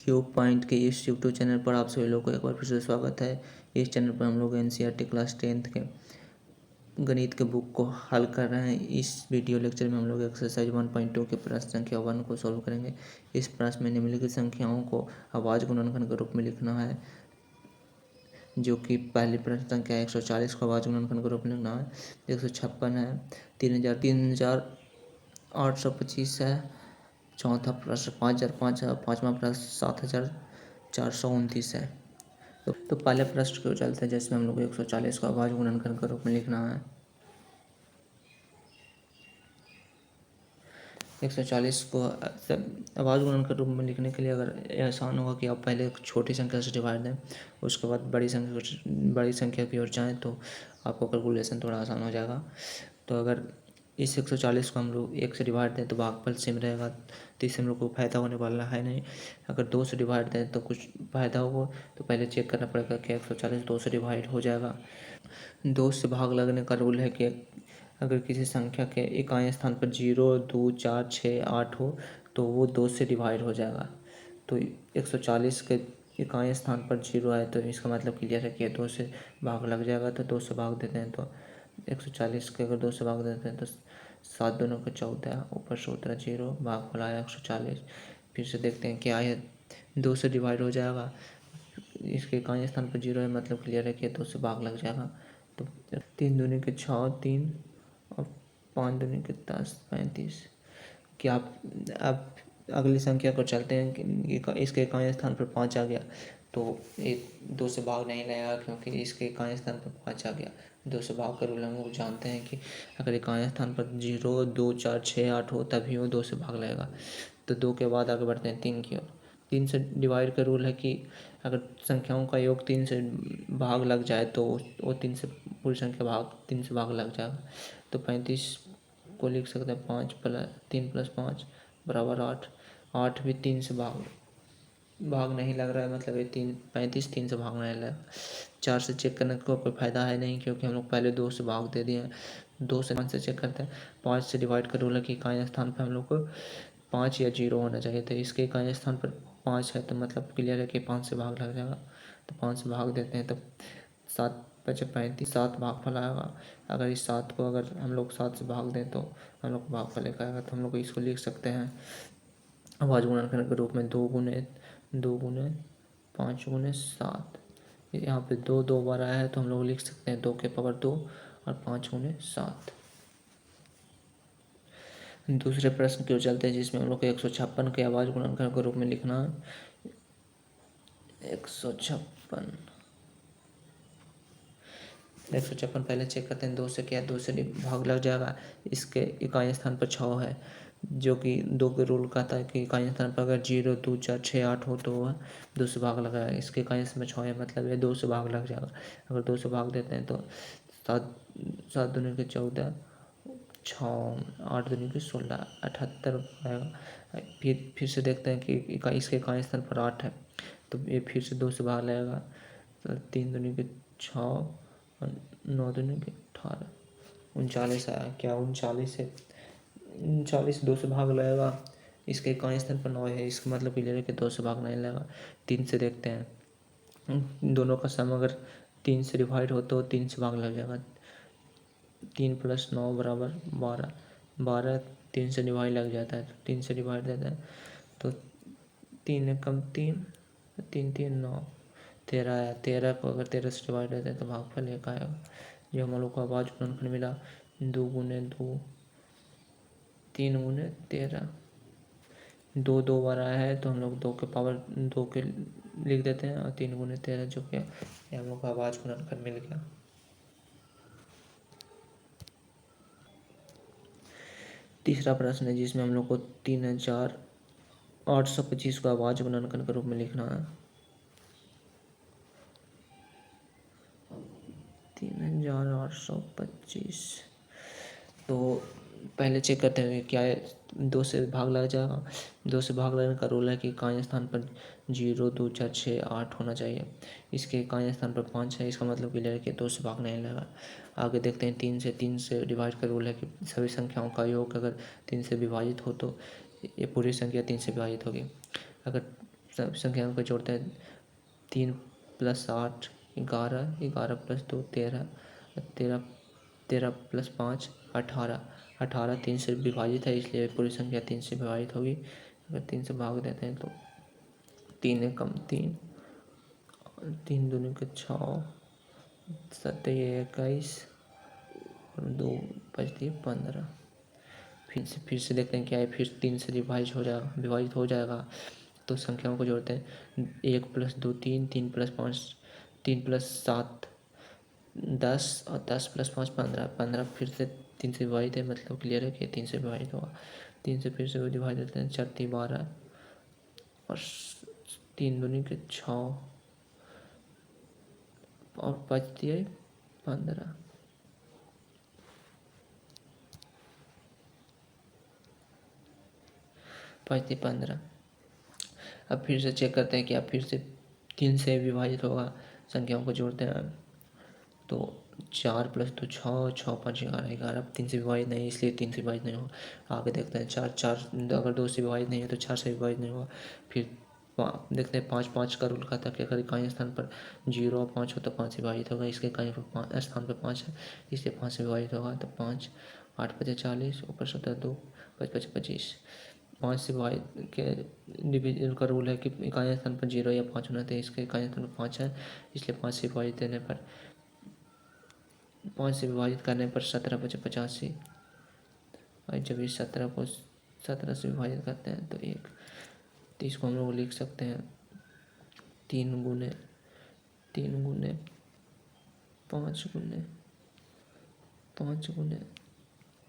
Cube point के इस YouTube channel पर आप सभी लोगों को एक बार फिर से स्वागत है। इस चैनल पर हम लोग एनसीईआरटी क्लास 10th के गणित के बुक को हल कर रहे हैं। इस वीडियो लेक्चर में हम लोग एक्सरसाइज 1.2 के प्रश्न संख्या 1 को सॉल्व करेंगे। इस प्रश्न में निम्नलिखित संख्याओं को आवाज गुणनखंड के रूप में लिखना है, जो कि पहली प्रश्न संख्या 140 को आवाज गुणनखंड के रूप में लिखना है। 156 है, 3825 है, चौथा प्रश्न 5005 है, पाँचवा प्रश्न 7429 है। तो पहले प्रश्न को चलते हैं, जिसमें हम लोग 140 को आवाज गुणनखंड के रूप में लिखना है। 140 को आवाज गुणन के रूप में लिखने के लिए अगर आसान होगा कि आप पहले एक छोटी संख्या से डिवाइड दें, उसके बाद बड़ी संख्या की ओर जाएं, तो आपको कैलकुलेशन थोड़ा आसान हो जाएगा। तो अगर इस 140 को हम लोग 1 से डिवाइड दें तो भागफल सेम रहेगा, तो इससे हम लोग को फायदा होने वाला है नहीं। अगर 2 से डिवाइड दें तो कुछ फायदा होगा, तो पहले चेक करना पड़ेगा कि 140 2 से डिवाइड हो जाएगा। 2 से भाग लगने का रूल है कि अगर किसी संख्या के इकाई स्थान पर 0, 2, 4, 6, 8 हो तो वो 2 से डिवाइड हो जाएगा। तो 140 के इकाई स्थान पर 0 है, तो इसका मतलब क्लियर है कि 2 से भाग लग जाएगा। तो 2 से भाग देते हैं, तो 140 के अगर 2 से भाग देते हैं तो 7 दूनी के 14, ऊपर से उतरा 0, भागफल आया 140। फिर से देखते हैं क्या है, 2 से डिवाइड हो जाएगा। इसके इकाई स्थान पर 0 है, मतलब क्लियर है कि 2 से भाग लग जाएगा। तो 3 दूनी के 6, 3 और 5 दूनी के 10, 35। क्या आप अब अगली संख्या को चलते हैं कि इसके इकाई स्थान पर 5 आ गया, तो ये 2 से भाग नहीं लगेगा, क्योंकि इसके इकाई स्थान पर 5 आ गया। 2 से भाग का रूल हम लोग जानते हैं कि अगर इकाई स्थान पर 0, 2, 4, 6, 8 हो तभी वो 2 से भाग लगेगा। तो 2 के बाद आगे बढ़ते हैं 3 की ओर। 3 से डिवाइड का रूल है कि अगर संख्याओं का योग 3 से भाग लग जाए तो वो 3 से पूरी संख्या 3 से भाग लग जाएगा। तो 35 को लिख सकते हैं 3 + 5 बराबर 8। 8 भी 3 से भाग नहीं लग रहा है, मतलब ये 35 3 से भाग नहीं लग रहा। 4 से चेक करने का कोई फ़ायदा है नहीं, क्योंकि हम लोग पहले 2 से भाग दे दिए हैं। 2 से 5 से चेक करते हैं। 5 से डिवाइड का रूल है कि इकाई स्थान पर हम लोग को 5 या 0 होना चाहिए, तो इसके इकाई स्थान पर 5 है, तो मतलब क्लियर है कि 5 से भाग लग जाएगा। तो 5 से भाग देते हैं, तो 7 बचे 35, 7 भागफल आएगा। अगर इस 7 को अगर हम लोग 7 से भाग दें तो हम लोग को भागफल एक आएगा। तो हम लोग इसको लिख सकते हैं आवाज गुणनखंड के रूप में 2 गुने 5 गुने 7। यहाँ पे 2 2 बार आया है, तो हम लोग लिख सकते हैं 2 के पावर 2 और 5 गुने 7। दूसरे प्रश्न की ओर चलते हैं, जिसमें हम लोग को 156 के आवाज गुणनखंड के रूप में लिखना है। 156 पहले चेक करते हैं 2 से क्या 2 से भाग लग जाएगा। इसके इकाई स्थान पर 6 है, जो कि 2 के रूल कहता है कि इकाई स्थान पर अगर 0, 2, 4, 6, 8 हो तो वह 2 से भाग लग जाएगा। इसके इकाई स्थान पर 6 है, मतलब ये 2 से भाग लग जाएगा। अगर 2 से भाग देते हैं तो 7 दूनी के 14, 6 8 दूनी के 16, 78 आएगा। फिर से देखते हैं कि इसके इकाई स्थान पर 8 है, तो ये फिर से 2 से भाग लगेगा। तो 3 दूनी के 6 और 9 दूनी के 18, 39 आया। क्या 39 है? 39 2 से भाग लगेगा। इसके इकाई स्थान पर 9 है, इसका मतलब क्लियर है कि 2 से भाग नहीं लगेगा। 3 से देखते हैं, दोनों का सम अगर 3 से डिवाइड हो तो 3 से भाग लग जाएगा। 3 + 9 बराबर 12। 12 3 से डिवाइड लग जाता है, तो 3 से डिवाइड देता है, तो 3 एकम 3, 3 3 9, 13 आया। 13 को अगर 13 से डिवाइड देते हैं तो भागफल 1 आएगा। जो हम लोग को आवाज गुणनखंड मिला 2 गुने 2, 3 गुने 13। 2 2 बार आया है, तो हम लोग 2 के पावर 2 के लिख देते हैं, और 3 गुने 13 जो कि हम लोग को आवाज गुणनखंड मिल गया। तीसरा प्रश्न है, जिसमें हम लोग को 3825 को आवाज गुणनखंड के रूप में लिखना है। 3825। तो पहले चेक करते हैं क्या है, 2 से भाग लग जाएगा। 2 से भाग लगने का रूल है कि इकाई स्थान पर 0, 2, 4, 6, 8 होना चाहिए। इसके इकाई स्थान पर 5 है, इसका मतलब क्लियर है कि 2 से भाग नहीं लगा। आगे देखते हैं 3 से डिवाइड का रूल है कि सभी संख्याओं का योग अगर 3 से विभाजित हो तो ये पूरी संख्या 3 से विभाजित होगी। अगर सब संख्याओं को जोड़ते हैं। 3 + 8 11, 11 + 2 13, 13 13 + 5 18, 18 3 से विभाजित है, इसलिए पूरी संख्या 3 से विभाजित होगी। अगर 3 से भाग देते हैं तो 3 × 3, 3 दूनी के 6, 7 21 और 2 बचती है 15। फिर से देखते हैं क्या है। फिर 3 से विभाजित हो जाएगा। तो संख्याओं को जोड़ते हैं। 1 + 2 3, 3 + 5 3 + 7 10 और 10 + 5 15, 15 फिर से 3 से विभाजित है, मतलब क्लियर है कि 3 से विभाजित होगा। 3 से फिर से विभाजित होते हैं। 4 × 3 12 और 3 दूनी के 6 और बचती है 15। बचती 15। अब फिर से चेक करते हैं कि अब फिर से 3 से विभाजित होगा। संख्याओं को जोड़ते हैं तो 4 + 2 6, 6 × 5 11, 11 अब 3 से विभाजित नहीं, इसलिए 3 से विभाजित नहीं होगा। आगे देखते हैं 4 अगर 2 से विभाजित नहीं है तो 4 से विभाजित नहीं होगा। फिर देखते हैं 5 5 का रूल कहता है कि अगर इकाई स्थान पर 0 और 5 हो तो 5 से विभाजित होगा। इसके इकाई स्थान पर 5 है, इसलिए 5 से विभाजित होगा। तो 5 8 × 5 = 40, ऊपर 17 2 5 × 5 = 25। 5 से विभाजित के डिवीजन का रूल है कि इकाई स्थान पर 0 या 5 होना चाहिए। इसके इकाई स्थान पर 5 है, इसलिए 5 से विभाजित देने पर 5 से विभाजित करने पर 17 × 5 = 85। और जब इस 17 को 17 से विभाजित करते हैं तो 1, तो इसको हम लोग लिख सकते हैं 3 × 5 × 5 ×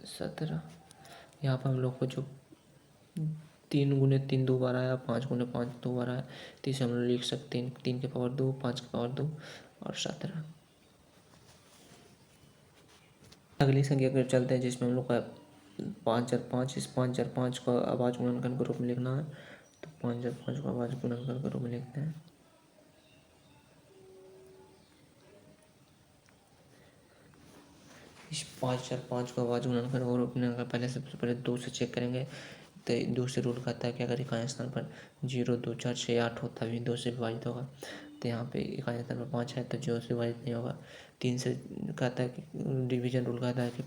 17। यहाँ पर हम लोग को जो 3 × 3 2 बार आया, 5 × 5 2 बार आया, तो इसे हम लोग लिख सकते हैं 3 की पावर 2, 5 की पावर 2 और 17। अगली संख्या पर चलते हैं जिसमें हम लोग का 5 × 5। इस 5 × 5 को अभाज्य गुणनखंड के रूप में लिखना है। तो 5 × 5 को अभाज्य गुणनखंड के रूप में लिखते हैं। इस 5 × 5 को अभाज्य गुणनखंड के रूप में पहले सबसे पहले 2 से चेक करेंगे। तो 2 से रूल कहता है कि अगर इकाई स्थान पर 0 2 4 6 8 हो तभी 2 से विभाजित होगा। तो यहाँ पे इकाई स्थान पर 5 है तो 0 से विभाजित नहीं होगा। 3 से कहता है कि डिवीजन रूल कहता है कि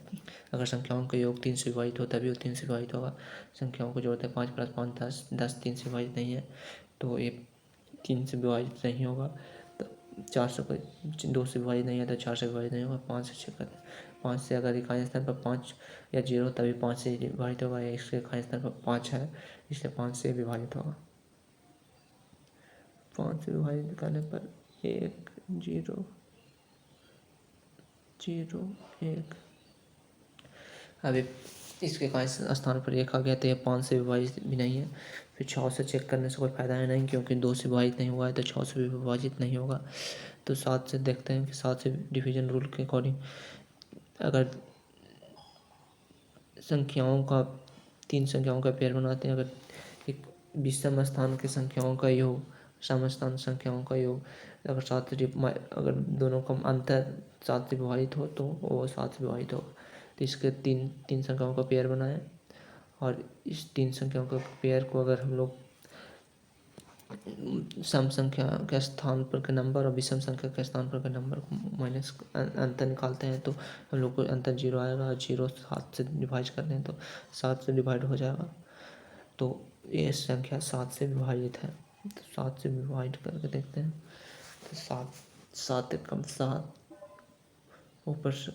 अगर संख्याओं का योग 3 से विभाजित हो तभी वो 3 से विभाजित होगा। संख्याओं को जोड़ते हैं 5 + 5 10, 10 3 से विभाजित नहीं है तो ये 3 से विभाजित नहीं होगा। तो 4 से 2 से विभाजित नहीं है तो 4 से विभाजित नहीं होगा। 5 से चेक करते हैं। 5 से अगर इकाई स्थान पर 5 या 0 तभी 5 से विभाजित होगा, या इसके इकाई स्थान पर 5 है इसलिए 5 से विभाजित होगा। 5 से विभाजित करने पर 1 0 0 1। अभी इसके इकाई स्थान पर 1 आ गया तो ये 5 से विभाजित भी नहीं है। फिर 6 से चेक करने से कोई फ़ायदा है नहीं, क्योंकि 2 से विभाजित नहीं हुआ है तो 6 से भी विभाजित नहीं होगा। तो 7 से देखते हैं कि 7 से डिवीजन रूल के अकॉर्डिंग अगर संख्याओं का 3 संख्याओं का पेयर बनाते हैं, अगर एक विषम स्थान के संख्याओं का योग, समस्थान संख्याओं का योग अगर 7 से अगर दोनों का अंतर 7 से विभाजित हो तो वो 7 से विभाजित होगा। तो इसके तीन संख्याओं का पेयर बनाएं और इस 3 संख्याओं का पेयर को अगर हम लोग सम संख्या के स्थान पर के नंबर और विषम संख्या के स्थान पर के नंबर को माइनस अंतर निकालते हैं तो हम लोग को अंतर 0 आएगा। 0 7 से डिवाइड करते हैं तो 7 से डिवाइड हो जाएगा। तो ये संख्या 7 से विभाजित है। तो 7 से विभाजित करके देखते हैं तो 7 कम 7 ऊपर से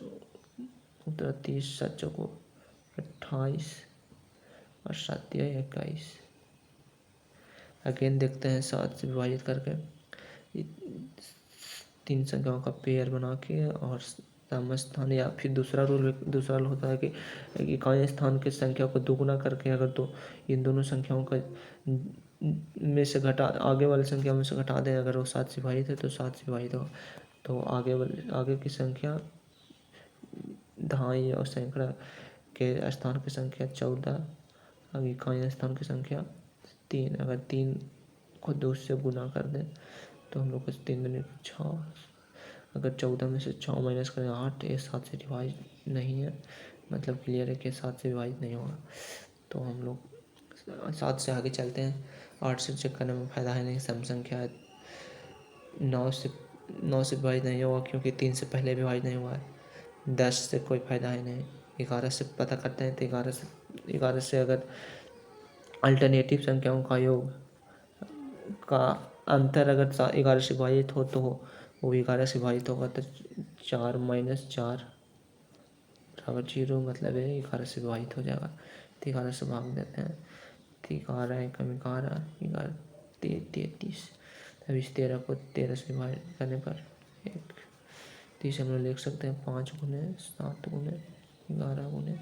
30 7 चौको 28 और 7 21। अगेन देखते हैं 7 से विभाजित करके 3 संख्याओं का पेयर बना के और समस्थान, या फिर दूसरा रूल होता है कि इकाई स्थान की संख्या को दोगुना करके अगर तो इन दोनों संख्याओं का में से आगे वाली संख्या में से घटा दें, अगर वो 7 से विभाजित है तो 7 से विभाजित होगा। तो आगे की संख्या दहाई और सैकड़ा के स्थान की संख्या 14, आगे इकाई स्थान की संख्या 3। अगर 3 को 2 से गुना कर दें तो हम लोग को 3 दूनी 6। अगर 14 में से 6 माइनस करें 8, ये 7 से डिवाइड नहीं है, मतलब क्लियर है कि 7 से विभाजित नहीं होगा। तो हम लोग 7 से आगे चलते हैं। 8 से चेक करने में फ़ायदा है नहीं, सम संख्या है। 9 से विभाजित नहीं होगा क्योंकि 3 से पहले विभाजित नहीं हुआ है। 10 से कोई फ़ायदा है नहीं। 11 से पता करते हैं तो 11 से अगर अल्टरनेटिव संख्याओं का योग का अंतर अगर 11 से विभाजित हो तो वो 11 से विभाजित होगा, तो 4 - 4 बराबर 0, मतलब है 11 से विभाजित हो जाएगा। तो 11 से भाग देते हैं, तो 11 एकम 11, 11 33। अब इस 13 को 13 से विभाजित करने पर 1, तो इसे हम लोग लिख सकते हैं 5 गुने 7 गुने 11 गुने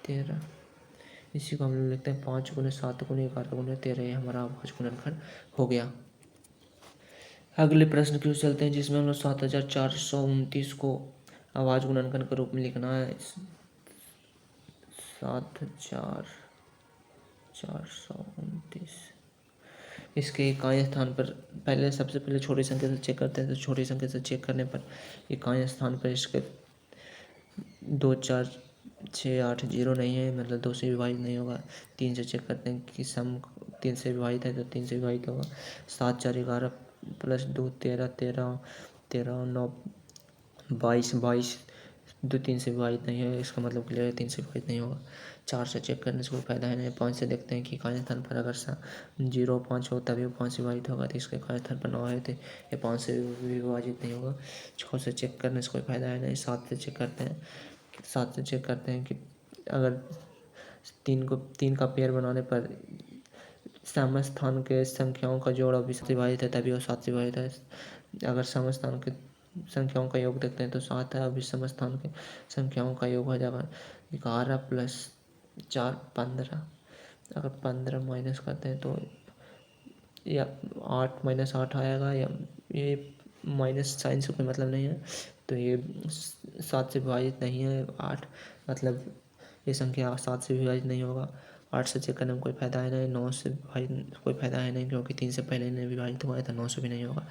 13। इसी को हम लोग लिखते हैं 5 गुने 7 गुने 11 गुने 13। ये हमारा अभाज्य गुणनखंड हो गया। अगले प्रश्न की ओर चलते हैं, जिसमें हम लोग 7429 को अभाज्य गुणनखंड के रूप में लिखना है। 7429 इसके इकाई स्थान पर सबसे पहले छोटी संख्या से चेक करते हैं। तो छोटी संख्या से चेक करने पर इकाई स्थान पर इसके 2 4 6 8 0 नहीं है, मतलब 2 से विभाजित नहीं होगा। 3 से चेक करते हैं कि सम 3 से विभाजित है, तो 3 से विभाजित होगा। 7 4 11 प्लस 2 13 13 13 9 22 22 2 3 से विभाजित नहीं है, इसका मतलब क्लियर है 3 से विभाजित नहीं होगा। 4 से चेक करने से कोई फायदा है नहीं। 5 से देखते हैं कि इकाई स्थान पर अगर 0 5 हो तभी वो 5 से विभाजित होगा, तो इसके इकाई स्थान पर 9 है तो ये 5 से भी विभाजित नहीं होगा। 6 से चेक करने से कोई फायदा है नहीं। 7 से चेक करते हैं कि अगर 3 का पेयर बनाने पर समस्थान के संख्याओं का जोड़ अभी से विभाजित है तभी वो 7 से विभाजित है। अगर समस्थान के संख्याओं का योग देखते हैं तो 7 है, अभी समस्थान के संख्याओं का योग हो जाएगा 11 + 4 15। अगर 15 माइनस करते हैं तो या 8 - 8 आएगा, या ये माइनस साइन से कोई मतलब नहीं है, तो ये 7 से विभाजित नहीं है 8, मतलब ये संख्या 7 से विभाजित नहीं होगा। 8 से चेक करने में कोई फायदा है नहीं। 9 से विभाजित कोई फायदा है नहीं क्योंकि 3 से पहले नहीं विभाजित हुआ है, तो 9 से भी नहीं होगा।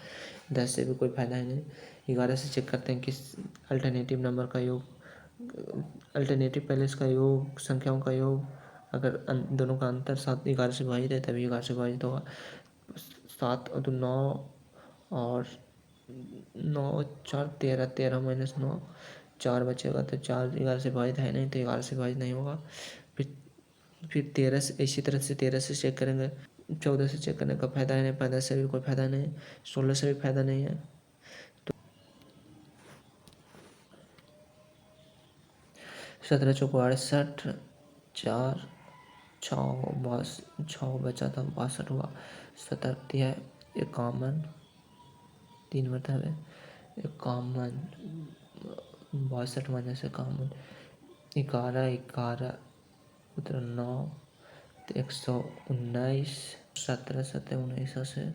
10 से भी कोई फायदा है नहीं। 11 से चेक करते हैं कि अल्टरनेटिव नंबर का योग, अल्टरनेटिव पहले इसका योग संख्याओं का योग, अगर दोनों का अंतर 7 11 से विभाजित है तभी 11 से विभाजित होगा। 7 तो 9 और 9 4 13 13 - 9 4 बचेगा, तो 4 11 से विभाजित है नहीं, तो 11 से विभाजित नहीं होगा। फिर 13 से, इसी तरह से 13 से चेक करेंगे। 14 से चेक करने का फायदा है नहीं। 15 से भी कोई फायदा नहीं। 16 से भी फायदा नहीं है। तो 17 × 4 = 68, 4 6 बचा था 62 हुआ। 17 है 51, 3 मतलब है 51, 62 - 51, 11 11 उधर 9, तो 119, 17 17 19 से।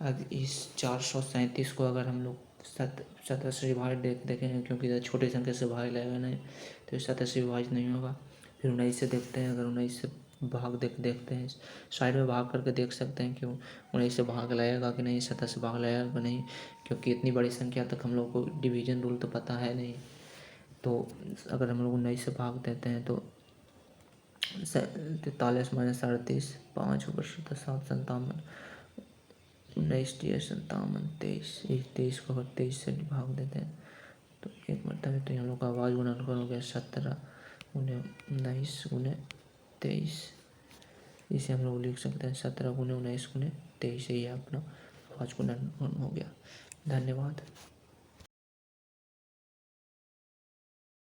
अब इस 437 को अगर हम लोग 17 से विभाजित देखेंगे, क्योंकि इधर छोटी संख्या से भाग लगेगा नहीं, तो 17 से विभाजित नहीं होगा। फिर 19 से देखते हैं, अगर 19 से भाग देखते हैं, साइड में भाग करके देख सकते हैं कि 19 से भाग लगेगा कि नहीं, 17 से भाग लगेगा कि नहीं, क्योंकि इतनी बड़ी संख्या तक हम लोग को डिवीजन रूल तो पता है नहीं। तो अगर हम लोग 19 से भाग देते हैं तो 43 - 37 5 ऊपर 7 57, 19 - 57 23, 23 को अगर 23 से भाग देते हैं तो 1 मतलब है, तो हम लोग का अभाज्य गुणनखंड हो गया 17 × 19 × 23। इसे हम लोग लिख सकते हैं 17 × 19 × 23, ये अपना अभाज्य गुणनखंड हो गया। धन्यवाद।